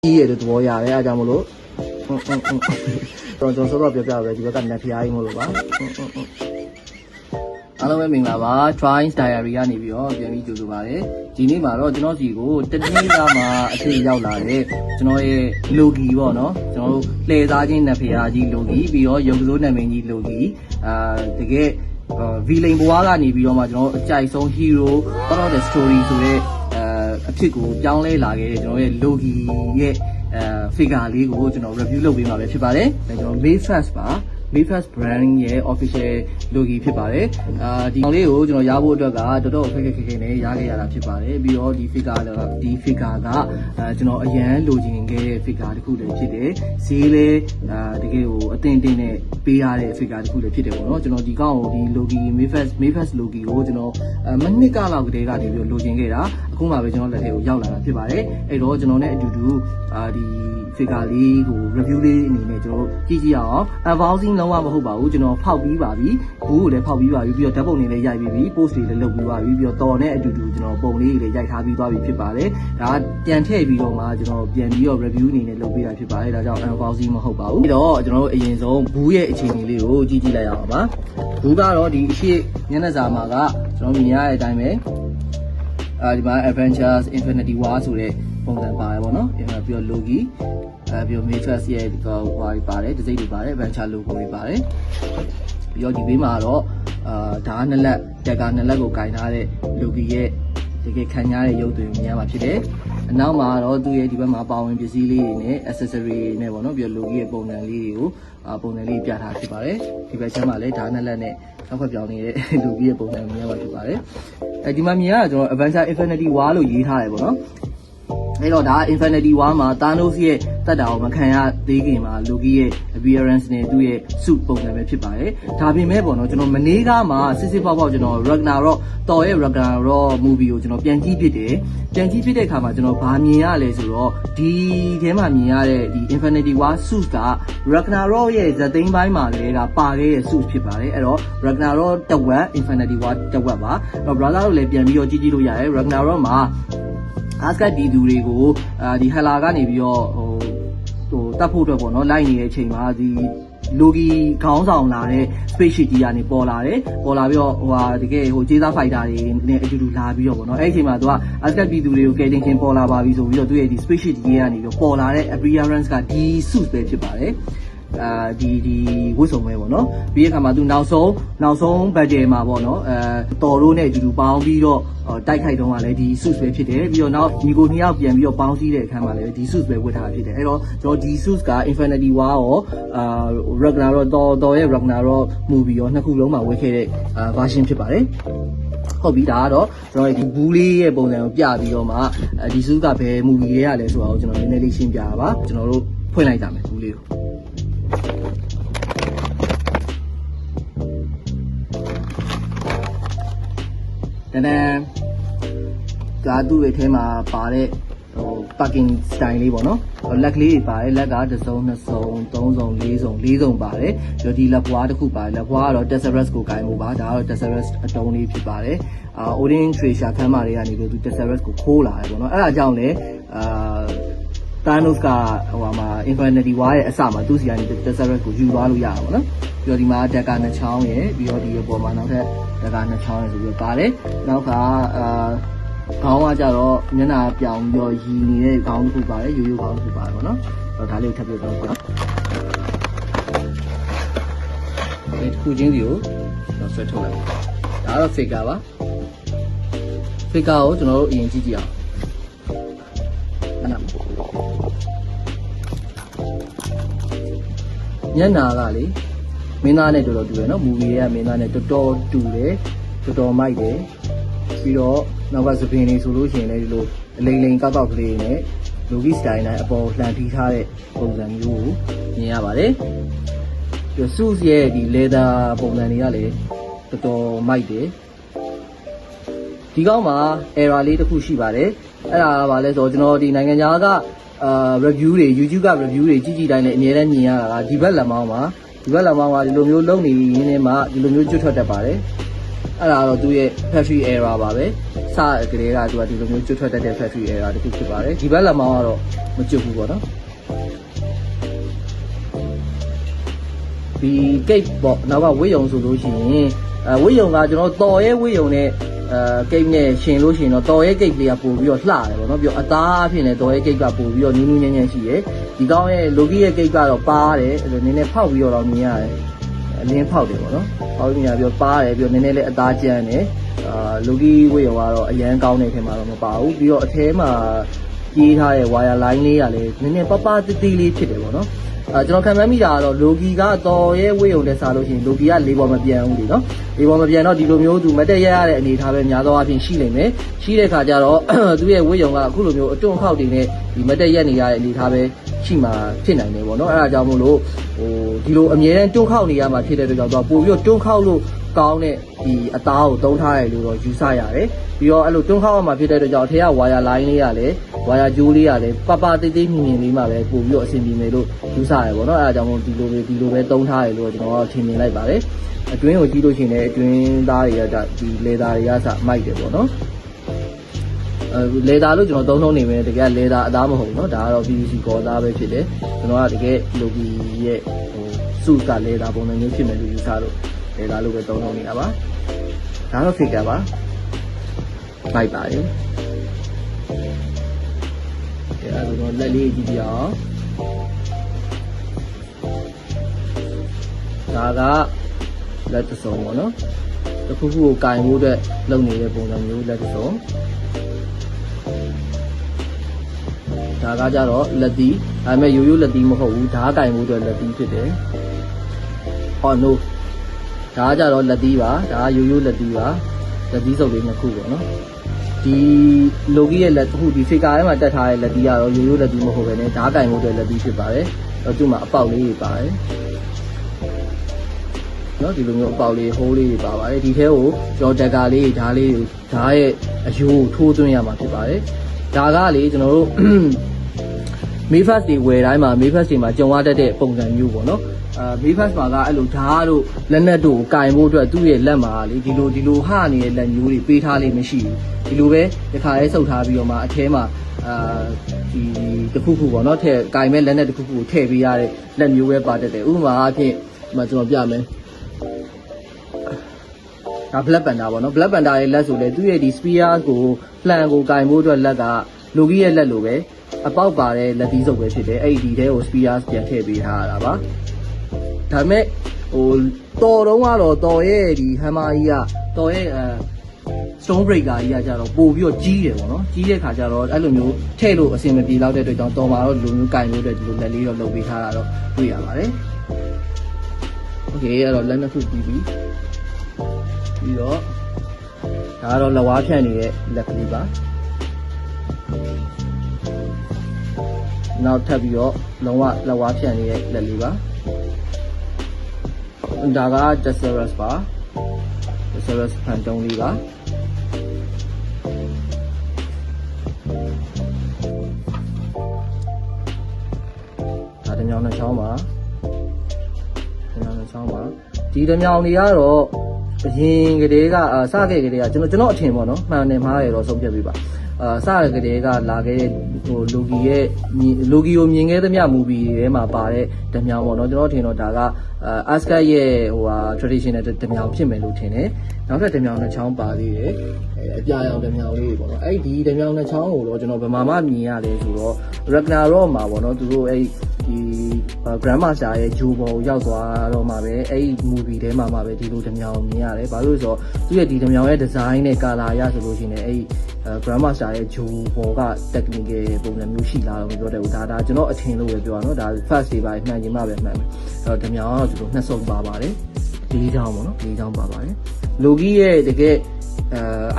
ကြီးရတဲ့သဘောရတယ်အဲဒါကြောင့်မလို့ကျွန်တော်စောစောပြောပြပဲဒီဘက်ကနက်ဖျားကြီးမလို့ပါအားလုံးပဲမင်္ဂလာပါ Trying Diary ကနေပြီးတော့ပြန်ပြီးကြိုဆိုပါရစေဒီနေ့မှာတော့ကျွန်တော်စီကိုတနည်းသားမှာအထည်ရောက်လာတဲ့ကျွန်တော်ရဲ့ logi ပေါ့နော်ကျွန်တော်တို့လှည့်သားချင်းနက်ဖျားကြီး logi ပြီးတော့ရုပ်စိုးနာမည်ကြီး logi တကယ်villain ဘွားကနေပြီးတော့မှကျွန်တော်အကြိုက်ဆုံး hero part of the story ဆိုတဲ့အဖြစ်ကိုပြောင်းလဲလာခဲ့တဲ့ကျွန်တော်ရဲ့ logi ရဲ့figure လေးကိုကျွန်တော် review လုပ်ပေးမှာပဲဖြစ်ပါတယ်ကျွန်တော် Mayfast ပါ Mayfast brand ရဲ့ official logo ဖြစ်ပါတယ်ဒီကောင်လေးကိုကျွန်တော်ရဖို့အတွက်ကတော်တော်ခက်ခဲနဲ့ရခဲ့ရတာဖြစ်ပါတယ်ပြီးတော့ဒီ figure ကကျွန်တော်အရန်လိုချင်ခဲ့တဲ့ figure တစ်ခုလည်းဖြစ်တယ်ဈေးလည်းတကယ်ကိုအတင်းတင်းနဲ့ပေးရတဲ့ figure တစ်ခုလည်းဖြစ်တယ်ပေါ့နော်ကျွန်တော်ဒီကောင်ကိုဒီ logo Mayfast logo ကိုကျွန်တော်မနှစ်ကလောက်ကတည်းကနေပြီးလိုချင်ခဲ့တာအခုမှပဲကျွန်တော်လက်ထဲကိုရောက်လာတာဖြစ်ပါတယ်အဲ့တော့ကျွန်တော်နဲ့အတူတူဒီ figure လေးကို review လေးအနေနဲ့ကျွန်တော်ကြည့်ကြည့်အောင် unboxing လုံးဝမဟုတ်ပါဘူးကျွန်တော်ဖောက်ပြီးပါပြီဘူးကိုလည်းဖောက်ပြီးပါပြီပြီးတော့ဓာတ်ပုံတွေလည်းရိုက်ပြီးပြီ post တွေလည်းလုပ်ပြီးပါပြီပြီးတော့တော်နဲ့အတူတူကျွန်တော်ပုံလေးတွေလည်းရိုက်ထားပြီးသွားပြီဖြစ်ပါတယ်ဒါပြန်ထည့်ပြီးတော့မှကျွန်တော်ပြန်ပြီးတော့ review အနေနဲ့လုပ်ပေးတာဖြစ်ပါတယ်ဒါကြောင့် unboxing မဟုတ်ပါဘူးပြီးတော့ကျွန်တော်တို့အရင်ဆုံးဘူးရဲ့အခြေအနေလေးကိုကြည့်ကြည့်လိုက်ရအောင်ပါဘူးကတော့ဒီအရှိမျက်နှာစာမှာကကျွန်တော်မြင်ရတဲ့အတိုင်းပဲဒီမှာ Avengers Infinity War ဆိုတဲ့ပုံစံပါတယ်ပေါ့နော်ပြီးတော့ logo ပြီးတော့ Mayfast ရဲ့ဒီကောဟွာတွေပါတယ်ဒီစိတ်တွေပါတယ် Adventure logo တွေပါတယ်ပြီးတော့ဒီဘေးမှာတော့ဒါကနှစ်လက်တက်ကနှစ်လက်ကိုကင်ထားတဲ့ logo ရဲ့တကယ်ခံရတဲ့ရုပ်တွေကိုမြင်ရမှာဖြစ်တယ်အနောက်မှာတော့သူ့ရဲ့ဒီဘက်မှာပါဝင်ပစ္စည်းလေးတွေနဲ့ accessory တွေနဲ့ပေါ့နော်ပြီးတော့ logo ရဲ့ပုံစံလေးတွေကိုပုံစံလေးပြထားဖြစ်ပါတယ်ဒီဘက်ချမ်းမှာလည်းဒါနှစ်လက်နဲ့ထောက်ခွက်ပြောင်းနေတဲ့ logo ရဲ့ပုံစံမြင်ရမှာဖြစ်ပါတယ်ဒီမှာမြင်ရတာကျွန်တော် Adventure Infinity War လို့ရေးထားတယ်ပေါ့နော်အဲ့တော့ဒါ Infinity War မှာ Thanos ရဲ့တက်တာကိုမခံရသေးခင်မှာ Loki ရဲ့ appearance နဲ့သူ့ရဲ့ suit ပုံစံပဲဖြစ်ပါတယ်ဒါပေမဲ့ပေါ့နော်ကျွန်တော်မနေ့ကမှစစ်စစ်ပေါက်ကျွန်တော် Ragnarok တော်ရဲ့ Ragnarok movie ကိုကျွန်တော်ပြန်ကြည့်ဖြစ်တယ်ပြန်ကြည့်ဖြစ်တဲ့အခါမှာကျွန်တော်ဗာမြင်ရလဲဆိုတော့ဒီထဲမှာမြင်ရတဲ့ဒီ Infinity War suit က Ragnarok ရဲ့ဇာတ်သိမ်းပိုင်းမှာလည်းကပါခဲ့တဲ့ suit ဖြစ်ပါတယ်အဲ့တော့ Ragnarok တစ်ဝက် Infinity War တစ်ဝက်ပါတော့ brother တို့လည်းပြန်ပြီးတော့ကြည့်လို့ရတယ် Ragnarok မှာAsgard ပြည်သူတွေကိုဒီဟလာကနေပြီးတော့ဟိုတတ်ဖို့အတွက်ပေါ့နော်လိုက်နေတဲ့အချိန်မှာဒီ Loki ခေါင်းဆောင်လာတဲ့ spaceship ကြီးကနေပေါ်လာတယ်ပေါ်လာပြီးတော့တကယ်ကျေးသား fighter တွေနဲ့အတူတူလာပြီးတော့ပေါ့နော်အဲ့ဒီအချိန်မှာသူက Asgard ပြည်သူတွေကိုကယ်တင်ခြင်းပေါ်လာပါပြီဆိုပြီးတော့သူရဲ့ဒီ spaceship ကြီးကနေပြီးတော့ပေါ်လာတဲ့ appearance ကဒီ suit ပဲဖြစ်ပါတယ်ဒီဝတ်စုံပဲပေါ့နော်ပြီးတဲ့အခါမှာသူနောက်ဆုံး budget မှာပေါ့နော်တော်တို့နဲ့အတူတူပေါင်းပြီးတော့တိုက်ခိုက်တော့ကလည်းဒီ suit ပဲဖြစ်တယ်ပြီးတော့နောက်ညီကိုနှစ်ယောက်ပြန်ပြီးတော့ပေါင်းစည်းတဲ့အခါမှာလည်းဒီ suit ပဲဝတ်ထားဖြစ်တယ်အဲ့တော့ကျွန်တော်ဒီ suit က Infinity War ရောRagnarok တော်ရဲ့ Ragnarok movie ရောနှစ်ခုလုံးမှာဝတ်ခဲ့တဲ့version ဖြစ်ပါတယ်ဟုတ်ပြီဒါကတော့ကျွန်တော်ဒီဘူးလေးရဲ့ပုံစံကိုပြပြီးတော့မှဒီ suit ကဘယ် movie လေးရလဲဆိုတာကိုကျွန်တော်နည်းနည်းလေးရှင်းပြတာပါကျွန်တော်တို့ဖွင့်လိုက်ကြမယ်ဘူးလေးကိုတန်းဒါသူ့ရဲ့ထဲမှာပါတဲ့parking style လေးပေါ့နော်လက်ကလေးတွေပါတယ်လက်ကတစ်စုံနှစ်စုံသုံးစုံလေးစုံပါတယ်ပြီးတော့ဒီလက်ပွားတစ်ခုပါတယ်လက်ပွားကတော့ Tesserus ကိုကင်ဖို့ပါဒါကတော့ Tesserus အတုံးလေးဖြစ်ပါတယ်Odin Treasure ခန်းမာတွေကနေပြီးသူ Tesserus ကိုခိုးလာတယ်ပေါ့နော်အဲ့ဒါကြောင့်လည်းThanos ကမှာ Infinity War ရဲ့အစမှာသူ့စီကနေ Tesserus ကိုယူသွားလို့ရတာပေါ့နော်ပြီးတော့ဒီမှာ Dagger နှစ်ချောင်းရယ်ပြီးတော့ဒီအပေါ်မှာနောက်ထပ် Dagger နှစ်ချောင်းရယ်ဆိုပြီးပါတယ်နောက်ကခေါင်းကကြတော့မျက်နှာပြောင်ပြီးတော့ရည်နေတဲ့ခေါင်းတစ်ခုပါတယ်ရိုးရိုးခေါင်းတစ်ခုပါတယ်ပေါ့နော်ဒါလေးကိုထပ်ပြတော့ပေါ့ဒီတစ်ခုချင်းစီကိုတော့ဆွဲထုတ်လိုက်ဒါကတော့ figure ပါ figure ကိုကျွန်တော်တို့အရင်ကြည့်ကြည့်အောင်မျက်နှာကလေမင်းသားနဲ့တော်တော်တူတယ်နော်မူဗီရဲ့မင်းသားနဲ့တော်တော်တူတယ်တော်တော်မိုက်တယ်ပြီးတော့နောက်ကစပင်လေးဆိုလို့ရှိရင်လည်းဒီလိုအလိမ်လိမ်ကောက်ကလေးနဲ့ Loki style နဲ့အပေါ်လှန်ထီးထားတဲ့ပုံစံမျိုးကိုမြင်ရပါတယ်ပြီးတော့ suit ရဲ့ဒီ leather ပုံစံတွေကလည်းတော်တော်မိုက်တယ်ဒီကောင်းမှာ error လေးတစ်ခုရှိပါတယ်အဲ့ဒါကဘာလဲဆိုတော့ကျွန်တော်ဒီနိုင်ငံခြားကreview တွေ YouTube က review တွေကြည့်တိုင်းလည်းအများနဲ့မြင်ရတာကဒီဘက်လက်မောင်းမှာဒီလိုမျိုးလုံနေရင်းနဲ့မှဒီလိုမျိုးကျွတ်ထွက်တတ်ပါတယ် အဲ့ဒါတော့သူ့ရဲ့ factory error ပါပဲစကလေးကသူကဒီလိုမျိုးကျွတ်ထွက်တတ်တဲ့ factory error တစ်ခုဖြစ်ပါတယ်ဒီဘက်လက်မောင်းကတော့မကျွတ်ဘူးပေါ့နော်ဒီ gate ပေါ့နောက်ကဝိယုံဆိုလို့ရှိရင်ဝိယုံကကျွန်တော်တော်ရဲဝိယုံနဲ့gate နဲ့ရှင်လို့ရှိရင်တော့တော်ရဲ gate လေးကပို့ပြီးတော့လှတယ်ပေါ့နော်ပြီးတော့အသားအဖြစ်နဲ့တော်ရဲ gate ကပို့ပြီးတော့နင်းနင်းညံ့ညံ့ရှိတယ်ဒီကောင်းရဲ့ logi ရဲ့ gate ကတော့ပါတယ်နည်းနည်းဖောက်ပြီးတော့မြင်ရတယ်အလင်းဖောက်တယ်ပေါ့နော်ဖောက်ပြီးမြင်ရပြီးတော့ပါတယ်ပြီးတော့နည်းနည်းလေးအသားကျန်းတယ်logi ဝိယုံကတော့အရန်ကောင်းတဲ့ထဲမှာတော့မပါဘူးပြီးတော့အထဲမှာပြေးထားတဲ့ wire line လေးကလည်းနည်းနည်းပပတိတိလေးဖြစ်တယ်ပေါ့နော်ကျွန်တော်ခံမှန်းမိတာကတော့ logi ကတော့ရဲ့ဝိယုံနဲ့စားလို့ရှိရင် logi ကလေးပေါ်မပြန်ဘူးလေနော်လေးပေါ်မပြန်တော့ဒီလိုမျိုးသူမတက်ရရတဲ့အနေထားပဲများသောအားဖြင့်ရှိနေမယ်ရှိတဲ့ခါကျတော့သူ့ရဲ့ဝိယုံကအခုလိုမျိုးအတွန့်ခောက်တွေနဲ့ဒီမတက်ရက်နေရတဲ့အနေထားပဲရှိမှဖြစ်နိုင်တယ်ပေါ့နော်အဲ့ဒါကြောင့်မို့လို့ဒီလိုအမြဲတမ်းတွန့်ခောက်နေရမှာဖြစ်တဲ့အတွက်ကြောင့်သူကပို့ပြီးတော့တွန့်ခောက်လို့ကောင်းတဲ့ဒီအသားကိုသုံးထားတယ်လို့တော့ယူဆရတယ်ပြီးတော့အဲ့လိုတွန်းခောက်အောင်မှာဖြစ်တဲ့အတွက်ကြောင့်အထက်ကဝါယာလိုင်းလေးကလည်းဝါယာကြိုးလေးကလည်းပပတိတ်တိတ်မြင်မြင်လေးမှာပဲပို့ပြီးတော့အဆင်ပြေမယ်လို့ယူဆရတယ်ပေါ့နော်အဲ့ဒါကြောင့်မို့ဒီလိုပဲသုံးထားတယ်လို့ကျွန်တော်ထင်မြင်လိုက်ပါတယ်အတွင်းကိုကြည့်လို့ရှိရင်လည်းအတွင်းသားတွေကဒီလေသာတွေကစမိုက်တယ်ပေါ့နော်လေသာလို့ကျွန်တော်သုံးနေမယ်တကယ်လေသာအသားမဟုတ်ဘူးเนาะဒါကတော့ PVC ကောသားပဲဖြစ်တယ်ကျွန်တော်ကတကယ် logi ရဲ့စုကလေသာပုံစံမျိုးဖြစ်မယ်လို့ယူဆလို့လေသာလို့ပဲသုံးနေတာပါဒါတော့ figure ပါမိုက်ပါတယ်အဲ့ဒါတော့လက်လေးကြည့်ပြအောင်ဒါကလက်တစုံပေါ့နော်တစ်ခုခုကိုကင်ဖို့အတွက်လုပ်နေတဲ့ပုံစံမျိုးလက်တစုံဒါကကြတော့လက်သီးဒါပေမဲ့ရိုးရိုးလက်သီးမဟုတ်ဘူးဓာတ်ကင်ဖို့အတွက်လက်သီးဖြစ်တယ်ဟော no ဒါကကြတော့လက်သီးပါဒါကရိုးရိုးလက်သီးပါလက်သီးစုပ်လေးနှစ်ခုပေါ့နော်ဒီ logi ရဲ့လက်ခုဒီ figure ထဲမှာတက်ထားတဲ့လက်သီးကတော့ရိုးရိုးလက်သီးမဟုတ်ပဲねဓာတ်ကင်ဖို့အတွက်လက်သီးဖြစ်ပါတယ်တော့သူ့မှာအပေါက်လေးတွေပါတယ်နော်ဒီလိုမျိုးအပေါက်လေးဟိုးလေးတွေပါပါတယ်ဒီထဲကိုကျွန်တော်တက်ကာလေးဓာတ်လေးတွေဓာတ်ရဲ့အယိုးထိုးသွင်းရမှာဖြစ်ပါတယ်ဒါကလေကျွန်တော်တို့ Mayfast တွေဝယ်တိုင်းမှာ Mayfast တွေမှာကြုံရတတ်တဲ့ပုံစံမျိုးပေါ့နော် Mayfast မှာကအဲ့လိုဓာတ်တို့လက်နက်တို့ကိုကင်ဖို့အတွက်သူ့ရဲ့လက်မှာလေဒီလိုဟနေတဲ့လက်မျိုးတွေပေးထားလေးမရှိဘူးဒီလိုပဲတစ်ခါလေးဆုပ်ထားပြီးတော့မှအထဲမှာဒီတစ်ခုခုပေါ့နော်ထည့်ကင်မဲ့လက်နက်တစ်ခုခုကိုထည့်ပေးရတဲ့လက်မျိုးပဲပါတတ်တယ်ဥပမာအားဖြင့်ဒီမှာကျွန်တော်ပြမယ်ဒါ Black Panther ပေါ့နော် Black Panther ရဲ့လက်ဆိုလေသူ့ရဲ့ဒီ spear ကိုလှန်ကိုကင်ဖို့အတွက်လက်က logi ရဲ့လက်လိုပဲအပေါက်ပါတဲ့လက်သီးစုပ်ပဲဖြစ်တယ်အဲ့ဒီထဲကို spear ပြန်ထည့်ပေးထားရတာပါဒါပေမဲ့ဟိုတော်တုံးကတော့တော်ရဲ့ဒီ hammer ကြီးကတော်ရဲ့stone breaker ကြီးကကြတော့ပို့ပြီးတော့ကြီးတယ်ပေါ့နော်ကြီးတဲ့ခါကျတော့အဲ့လိုမျိုးထည့်လို့အဆင်မပြေတော့တဲ့အတွက်ကြောင့်တော်မှာတော့ဒီလိုမျိုးကင်လို့တဲ့ဒီလိုလက်လေးတော့လုပ်ပေးထားတာတော့တွေ့ရပါတယ်โอเคအဲ့တော့လက်နှစ်ခုပြီးတော့ဒါကတော့လက်ဝါးဖြန့်နေတဲ့လက်ကလေးပါနောက်ထပ်ပြီးတော့လုံးဝလက်ဝါးဖြန့်နေတဲ့လက်လေးပါဒါက Tesserus ပါ Tesserus ဖန်တုံးလေးပါဒါတမြောင်နှစ်ချောင်းပါဒီတမြောင်တွေကတော့အရင်ကတည်းကစခဲ့ကတည်းကကျွန်တော်အထင်ပေါ့နော်မှန်တယ်မှားတယ်တော့ဆုံးဖြတ်ပေးပါစရကတည်းကလာခဲ့တဲ့ဟို logi ကိုမြင်ခဲ့သမျှ movie တွေထဲမှာပါတဲ့တမြောင်ပေါ့နော်ကျွန်တော်ထင်တော့ဒါကAsgard ရဲ့ဟိုဟာ traditional တမြောင်ဖြစ်မယ်လို့ထင်တယ်နောက်ထပ်တမြောင်နှစ်ချောင်းပါသေးတယ်အပြာရောင်တမြောင်လေးပေါ့နော်အဲ့ဒီတမြောင်နှစ်ချောင်းကိုတော့ကျွန်တော်ဗမာမှမြင်ရတယ်ဆိုတော့ Ragnarok မှာပေါ့နော်သူတို့အဲ့ဒီ Grandmaster ရဲ့ဂျိုးပေါ်ကိုရောက်သွားတော့မှပဲအဲ့ဒီ movie ထဲမှာမှပဲဒီလိုတမြောင်မြင်ရတယ်ဘာလို့လဲဆိုတော့သူရဲ့ဒီတမြောင်ရဲ့ design နဲ့ color ရဆိုလို့ရှိရင်အဲ့ဒီ Grandmaster ရဲ့ဂျိုးပေါ်က technical ပုံစံမျိုးရှိလာတော့မပြောတဲ့ဘူးဒါကျွန်တော်အထင်လို့ပဲပြောရအောင်နော်ဒါ first တွေပါမှန်ရင်မှပဲမှန်မယ်အဲ့တော့တမြောင်ကတော့သူတို့နှစ်စုံပါပါတယ်၄ချောင်းပေါ့နော်၄ချောင်းပါပါတယ် logi ရဲ့တကယ်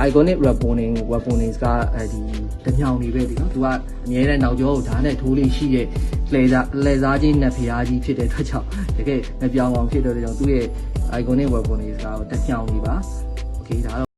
iconic weaponings ကဒီတမြောင်တွေပဲဒီနော်သူကအမြဲတမ်းနောက်ကျောကိုဓာတ်နဲ့ထိုးလေးရှိတဲ့လဲစားချင်းနတ်ဖျားကြီးဖြစ်တဲ့အတွက်ကြောင့်တကယ်မပြောင်းအောင်ဖြစ်တဲ့အတွက်ကြောင့်သူ့ရဲ့ iconic weaponings ကတမြောင်တွေပါ okay ဒါ